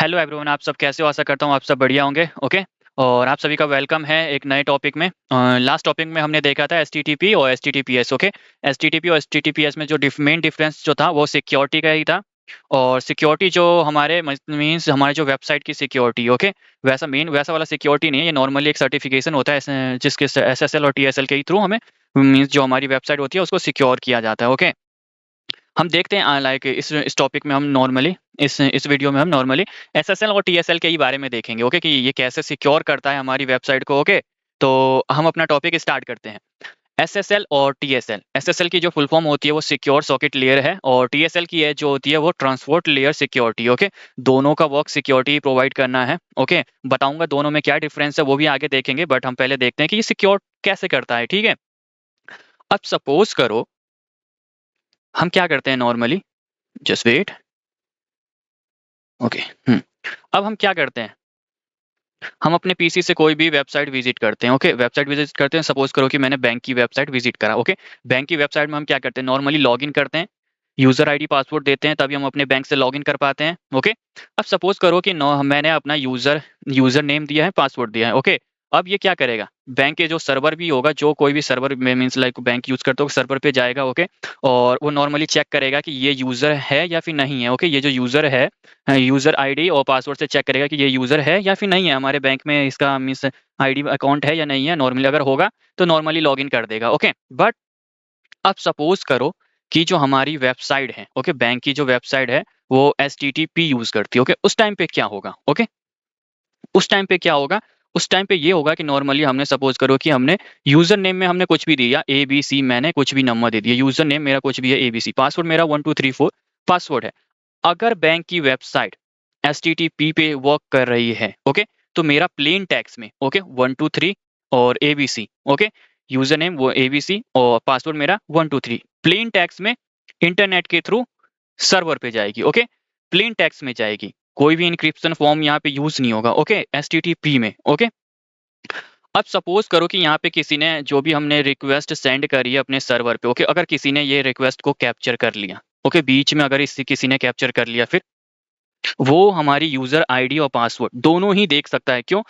Hello everyone, आप सब कैसे हो? आशा करता हूँ आप सब बढ़िया होंगे। ओके। और आप सभी का वेलकम है एक नए टॉपिक में। लास्ट टॉपिक में हमने देखा था एचटीटीपी और एचटीटीपीएस। ओके। एचटीटीपी और एचटीटीपीएस में जो मेन डिफरेंस जो था वो सिक्योरिटी का ही था। और सिक्योरिटी जो हमारे मीन्स हमारे जो वेबसाइट की सिक्योरिटी। ओके। वैसा वाला सिक्योरिटी नहीं है, ये नॉर्मली एक सर्टिफिकेशन होता है जिसके एसएसएल और टीएसएल के ही थ्रू हमें मीन्स जो हमारी वेबसाइट होती है उसको सिक्योर किया जाता है। ओके। हम देखते हैं लाइक इस टॉपिक में हम नॉर्मली इस वीडियो में हम नॉर्मली एसएसएल और टीएसएल के ही बारे में देखेंगे। ओके, कि ये कैसे सिक्योर करता है हमारी वेबसाइट को। ओके। तो हम अपना टॉपिक स्टार्ट करते हैं। एसएसएल और टीएसएल। एसएसएल की जो फुल फॉर्म होती है वो सिक्योर सॉकेट लेयर है, और टीएसएल की है जो होती है वो ट्रांसपोर्ट लेयर सिक्योरिटी। ओके। दोनों का वर्क सिक्योरिटी प्रोवाइड करना है। ओके। बताऊंगा दोनों में क्या डिफरेंस है वो भी आगे देखेंगे, बट हम पहले देखते हैं कि ये सिक्योर कैसे करता है। ठीक है। अब सपोज करो हम क्या करते हैं नॉर्मली, जस्ट वेट। ओके। अब हम क्या करते हैं, हम अपने पीसी से कोई भी वेबसाइट विजिट करते हैं। ओके। वेबसाइट विजिट करते हैं, सपोज करो कि मैंने बैंक की वेबसाइट विजिट करा। ओके। बैंक की वेबसाइट में हम क्या करते हैं, नॉर्मली लॉगिन करते हैं, यूजर आईडी पासवर्ड देते हैं, तभी हम अपने बैंक से लॉगिन कर पाते हैं। ओके। अब सपोज करो कि मैंने अपना यूजर यूजर नेम दिया है, पासवर्ड दिया है। ओके। अब ये क्या करेगा, बैंक के जो सर्वर भी होगा, जो कोई भी सर्वर में मीन्स लाइक बैंक यूज करते हो सर्वर पे जाएगा। ओके। और वो नॉर्मली चेक करेगा कि ये यूजर है या फिर नहीं है। ओके। ये जो यूजर है, यूजर आईडी और पासवर्ड से चेक करेगा कि ये यूजर है या फिर नहीं है, हमारे बैंक में इसका मीन्स आईडी अकाउंट है या नहीं है। नॉर्मली अगर होगा तो नॉर्मली लॉगिन कर देगा। ओके। बट अब सपोज करो कि जो हमारी वेबसाइट है, ओके, बैंक की जो वेबसाइट है वो एचटीटीपी यूज करती है। ओके। उस टाइम पे क्या होगा? ओके। उस टाइम पे क्या होगा, उस टाइम पे ये होगा कि नॉर्मली हमने सपोज करो कि हमने यूजर नेम में हमने कुछ भी दिया, ए बी सी, मैंने कुछ भी नंबर दे दिया, यूजर नेम मेरा कुछ भी है एबीसी, पासवर्ड मेरा 1234 पासवर्ड है। अगर बैंक की वेबसाइट एचटीटीपी पे वर्क कर रही है, ओके, तो मेरा प्लेन टेक्स्ट में, ओके, 123 और एबीसी, ओके, यूजर नेम वो एबीसी और पासवर्ड मेरा 123, प्लेन टेक्स्ट में इंटरनेट के थ्रू सर्वर पे जाएगी। ओके। प्लेन टेक्स्ट में जाएगी, कोई भी इंक्रिप्शन फॉर्म यहाँ पे यूज नहीं होगा। ओके। एचटीटीपी में। ओके। अब सपोज करो कि यहाँ पे किसी ने जो भी हमने रिक्वेस्ट सेंड करी है अपने सर्वर पे, ओके, अगर किसी ने ये रिक्वेस्ट को कैप्चर कर लिया, ओके, बीच में अगर इसी किसी ने कैप्चर कर लिया, फिर वो हमारी यूजर आईडी और पासवर्ड दोनों ही देख सकता है। क्यों?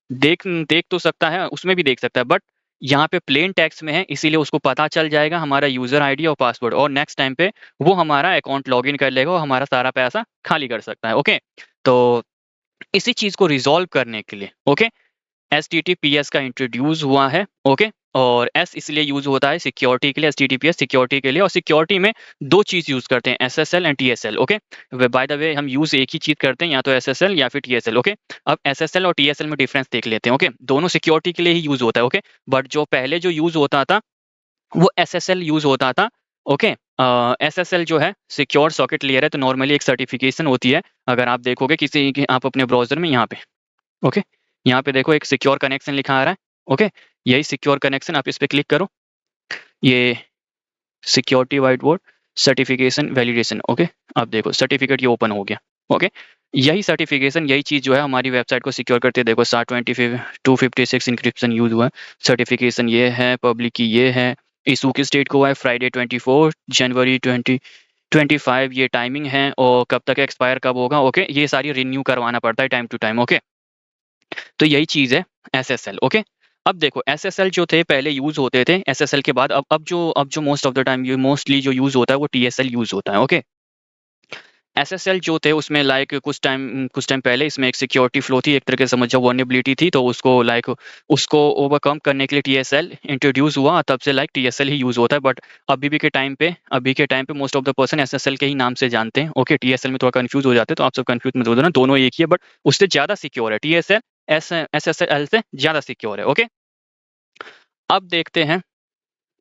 देख देख तो सकता है, उसमें भी देख सकता है, बट यहाँ पे प्लेन टेक्स्ट में है, इसीलिए उसको पता चल जाएगा हमारा यूजर आईडी और पासवर्ड, और नेक्स्ट टाइम पे वो हमारा अकाउंट लॉगिन कर लेगा और हमारा सारा पैसा खाली कर सकता है। ओके। तो इसी चीज को रिजॉल्व करने के लिए, ओके, एचटीटीपीएस का इंट्रोड्यूस हुआ है। ओके। और एस इसलिए यूज होता है सिक्योरिटी के लिए, एचटीटीपीएस सिक्योरिटी के लिए, और सिक्योरिटी में दो चीज यूज करते हैं, SSL and TSL. Okay. By the way हम यूज एक ही चीज करते हैं, या तो एसएसएल या फिर टीएसएल। ओके। अब एसएसएल और टीएसएल में डिफरेंस देख लेते हैं। ओके। दोनों सिक्योरिटी के लिए ही यूज होता है। ओके। बट जो पहले जो यूज होता था वो एसएसएल यूज होता था। ओके। एसएसएल जो है सिक्योर सॉकेट लेयर है, तो नॉर्मली एक सर्टिफिकेशन होती है। अगर आप देखोगे आप अपने ब्राउजर में यहाँ पे, ओके, यहाँ पे देखो एक सिक्योर कनेक्शन लिखा आ रहा है। ओके। यही सिक्योर कनेक्शन, आप इस पे क्लिक करो, ये security white board certification validation. Okay. आप देखो सर्टिफिकेट ये ओपन हो गया। ओके। यही सर्टिफिकेशन, यही चीज जो है हमारी वेबसाइट को सिक्योर करती है। देखो 256 इंक्रिप्शन यूज हुआ है, सर्टिफिकेशन ये है, पब्लिक की ये है, इशू की डेट को हुआ है फ्राइडे 24 जनवरी 2025, ये टाइमिंग है, और कब तक एक्सपायर कब होगा। ओके। ये सारी रिन्यू करवाना पड़ता है टाइम टू टाइम। ओके। तो यही चीज है एसएसएल। ओके। अब देखो एसएसएल जो थे पहले यूज होते थे, एसएसएल के बाद अब जो most of the time mostly जो यूज होता है वो टीएसएल यूज होता है। ओके। एसएसएल जो थे उसमें लाइक कुछ टाइम पहले इसमें एक सिक्योरिटी फ्लो थी, एक तरह से समझ जाओ वल्नरेबिलिटी थी, तो उसको ओवरकम करने के लिए टीएसएल इंट्रोड्यूस हुआ, तब से लाइक टीएसएल ही यूज होता है। बट अभी के टाइम पे most of the person SSL के ही नाम से जानते हैं। ओके। टीएसएल में थोड़ा कंफ्यूज हो जाते हैं, तो आप सब कंफ्यूज मत हो जाना, दोनों एक ही है, बट उससे ज्यादा सिक्योर है टीएसएल, एसएसएल से ज्यादा सिक्योर है। ओके। अब देखते हैं,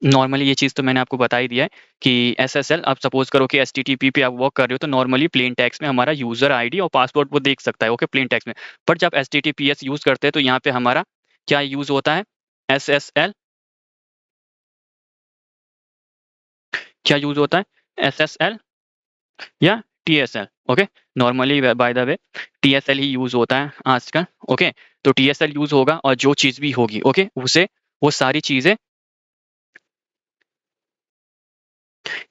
नॉर्मली ये चीज़ तो मैंने आपको बता ही दिया है कि एसएसएल, आप सपोज करो कि एचटीटीपी पे आप वर्क कर रहे हो, तो नॉर्मली प्लेन टेक्स्ट में हमारा यूजर आईडी और पासवर्ड वो देख सकता है। ओके। प्लेन टेक्स्ट में। पर जब एचटीटीपीएस यूज करते हैं तो यहाँ पे हमारा क्या यूज होता है, एसएसएल, क्या यूज होता है, एसएसएल या TSL. Okay. Normally by the way TSL he use होता है आजकल। ओके। तो टीएसएल यूज होगा, और जो चीज़ भी होगी, ओके, उसे वो सारी चीज़ें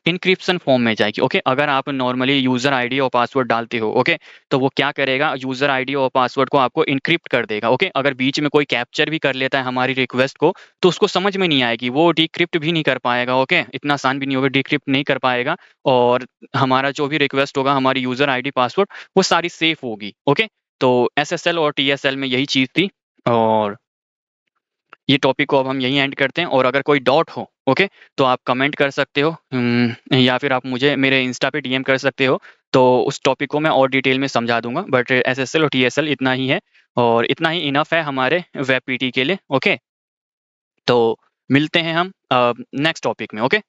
इंक्रिप्शन फॉर्म में जाएगी। ओके, अगर आप नॉर्मली यूजर आईडी और पासवर्ड डालते हो, ओके, तो वो क्या करेगा, यूजर आईडी और पासवर्ड को आपको इंक्रिप्ट कर देगा। ओके, अगर बीच में कोई कैप्चर भी कर लेता है हमारी रिक्वेस्ट को, तो उसको समझ में नहीं आएगी, वो डिक्रिप्ट भी नहीं कर पाएगा। ओके, इतना आसान भी नहीं होगा, डिक्रिप्ट नहीं कर पाएगा, और हमारा जो भी रिक्वेस्ट होगा, हमारी यूजर आईडी पासवर्ड, वो सारी सेफ होगी। ओके, तो एसएसएल और टीएसएल में यही चीज थी, और ये टॉपिक को अब हम यहीं एंड करते हैं। और अगर कोई डाउट हो, ओके, तो आप कमेंट कर सकते हो, या फिर आप मुझे मेरे इंस्टा पे डीएम कर सकते हो, तो उस टॉपिक को मैं और डिटेल में समझा दूंगा। बट एसएसएल और टीएसएल इतना ही है, और इतना ही इनफ है हमारे वेब पीटी के लिए। ओके, तो मिलते हैं हम नेक्स्ट टॉपिक में। ओके।